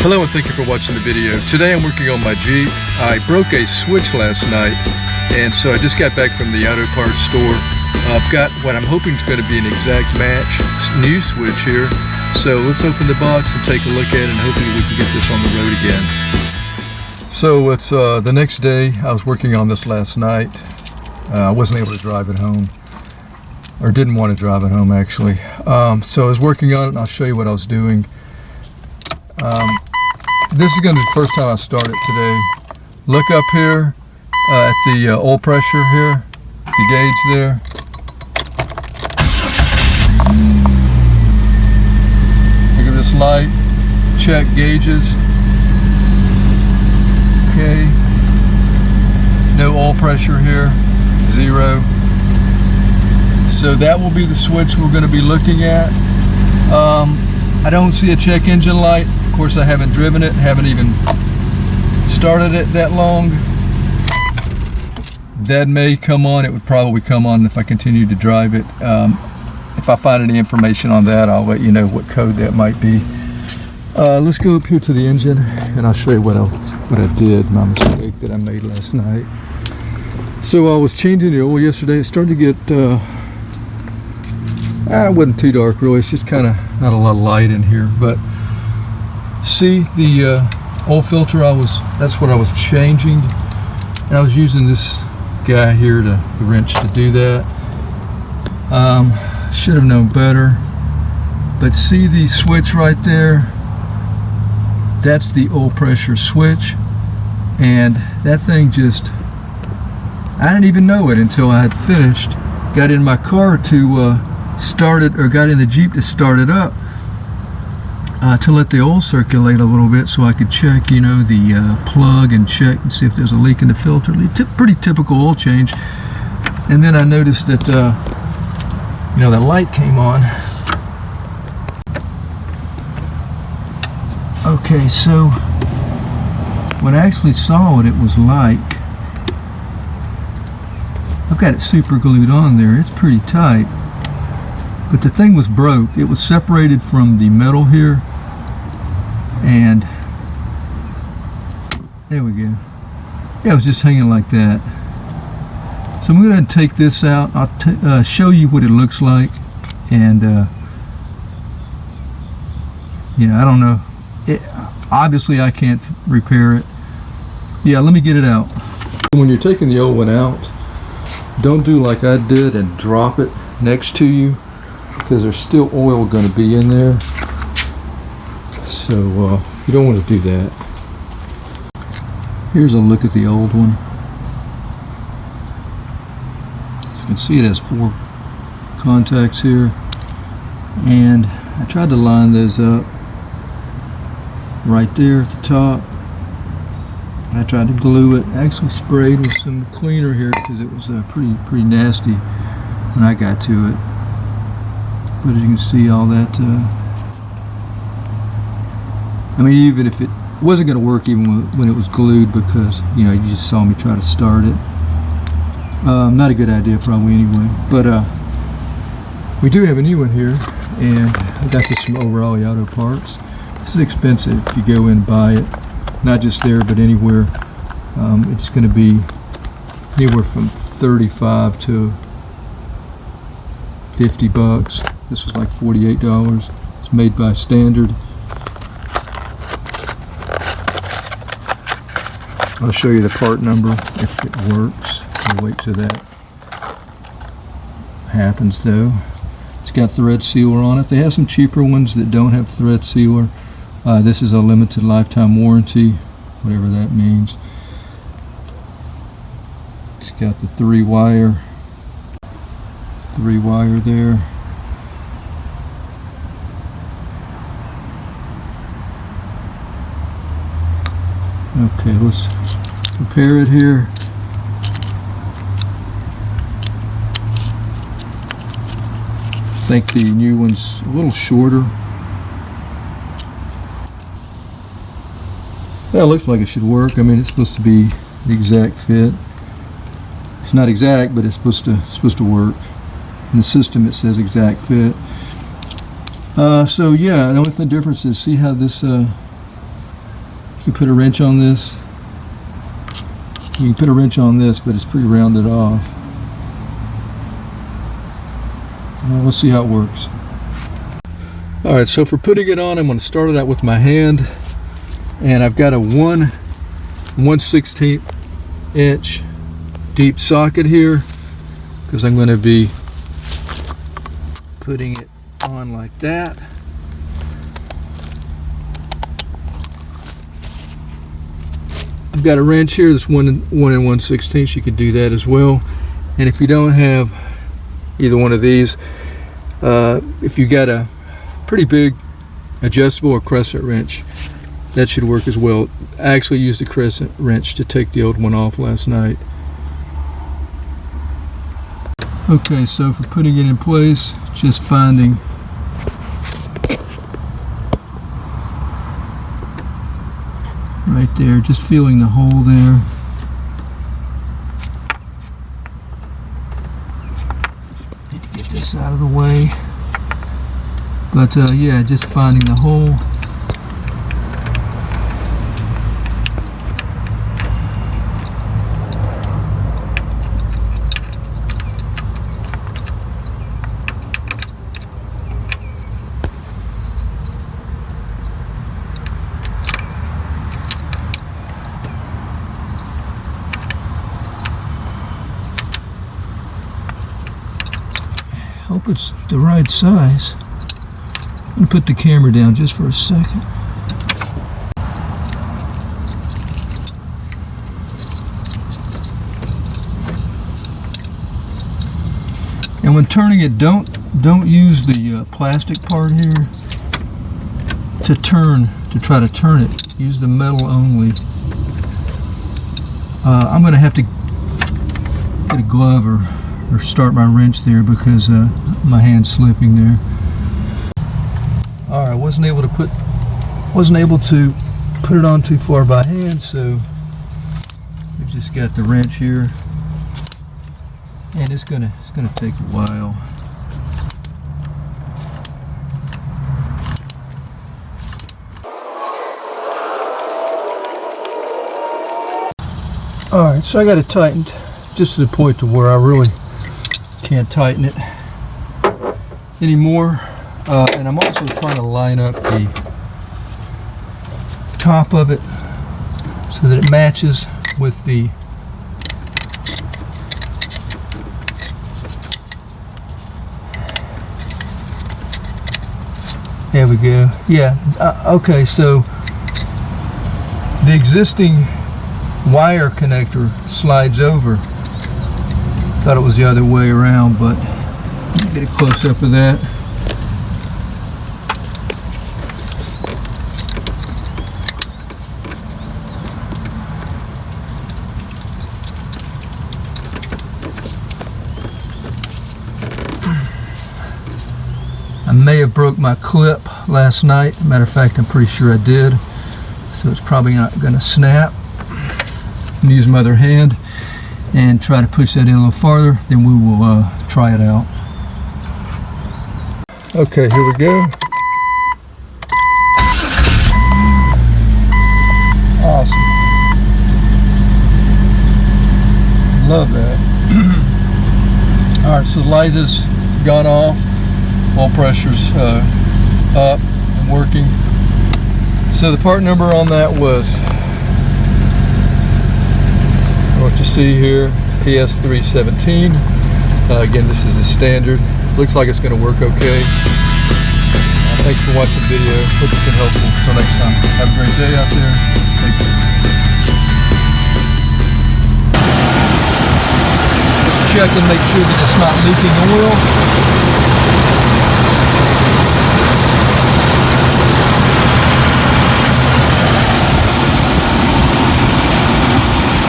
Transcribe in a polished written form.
Hello and thank you for watching the video. Today I'm working on my Jeep. I broke a switch last night, and so I just got back from the auto parts store. I've got what I'm hoping is going to be an exact match new switch here. So let's open the box and take a look at it, and hopefully we can get this on the road again. So it's the next day. I was working on this last night. I wasn't able to drive it home, or didn't want to drive it home actually. So I was working on it, and I'll show you what I was doing. This is going to be the first time I start it today. Look up here at the oil pressure here, the gauge there. Look at this light. Check gauges. Okay. No oil pressure here. 0. So that will be the switch we're going to be looking at. I don't see a check engine light. Of course, I haven't driven it, haven't even started it that long. That may come on. It would probably come on if I continue to drive it. If I find any information on that, I'll let you know what code that might be. Let's go up here to the engine, and I'll show you what I did, my mistake that I made last night. So I was changing the oil yesterday. It started to get it wasn't too dark really, it's just kind of not a lot of light in here, but see the oil filter, that's what I was changing, and I was using this guy here, the wrench, to do that. Should have known better, but see the switch right there? That's the oil pressure switch, and that thing just, I didn't even know it until I had finished, got in my car to start it, or got in the Jeep to start it up, to let the oil circulate a little bit so I could check, you know, the plug and check and see if there's a leak in the filter. Pretty typical oil change. And then I noticed that, you know, the light came on. Okay, so when I actually saw what it was like, I've got it super glued on there. It's pretty tight. But the thing was broke. It was separated from the metal here, and there we go. Yeah, it was just hanging like that. So I'm going to take this out. I'll show you what it looks like, and you know, I don't know. Obviously, I can't repair it. Yeah, let me get it out. When you're taking the old one out, don't do like I did and drop it next to you, because there's still oil going to be in there, so you don't want to do that. Here's a look at the old one. So you can see it has 4 contacts here, and I tried to line those up right there at the top. I tried to glue it. I actually sprayed with some cleaner here because it was pretty nasty when I got to it. But as you can see, all that, I mean, even if it wasn't going to work even when it was glued, because, you know, you just saw me try to start it. Not a good idea probably anyway. But we do have a new one here, and I got this from Overall Auto Parts. This is expensive if you go in and buy it. Not just there, but anywhere. It's going to be anywhere from $35 to $50. This was like $48. It's made by Standard. I'll show you the part number if it works. I'll wait till that happens though. It's got thread sealer on it. They have some cheaper ones that don't have thread sealer. This is a limited lifetime warranty, whatever that means. It's got the 3-wire there. Okay, let's compare it here. I think the new one's a little shorter. That looks like it should work. I mean, it's supposed to be the exact fit. It's not exact, but it's supposed to work. In the system, it says exact fit. So yeah, the only difference is, see how this You can put a wrench on this. You can put a wrench on this, but it's pretty rounded off. Well, we'll see how it works. Alright, so for putting it on, I'm going to start it out with my hand. And I've got a 1/16 inch deep socket here, because I'm going to be putting it on like that. I've got a wrench here that's 1 1/16. You could do that as well. And if you don't have either one of these, if you got a pretty big adjustable or crescent wrench, that should work as well. I actually used a crescent wrench to take the old one off last night. Okay, so for putting it in place, just finding right there, just feeling the hole there. Need to get this out of the way. But yeah, just finding the hole. Hope it's the right size. I'm going to put the camera down just for a second. And when turning it, don't use the plastic part here to try to turn it. Use the metal only. I'm going to have to get a glove or start my wrench there, because my hand's slipping there. Alright, wasn't able to put it on too far by hand, so we've just got the wrench here, and it's gonna take a while. Alright, so I got it tightened just to the point to where I really can't tighten it anymore. And I'm also trying to line up the top of it so that it matches with the there we go. Yeah, okay, so the existing wire connector slides over. Thought it was the other way around, but get a close up of that. I may have broke my clip last night. Matter of fact, I'm pretty sure I did. So it's probably not going to snap. I'm going to use my other hand and try to push that in a little farther, then we will try it out. Okay, here we go. Awesome. Love that. Alright, so the light has gone off. Oil pressure's up and working. So the part number on that was, what you see here, PS317. Again, this is the standard. Looks like it's going to work okay. Thanks for watching the video. Hope it's been helpful. Until next time, have a great day out there. Take care. Just check and make sure that it's not leaking oil.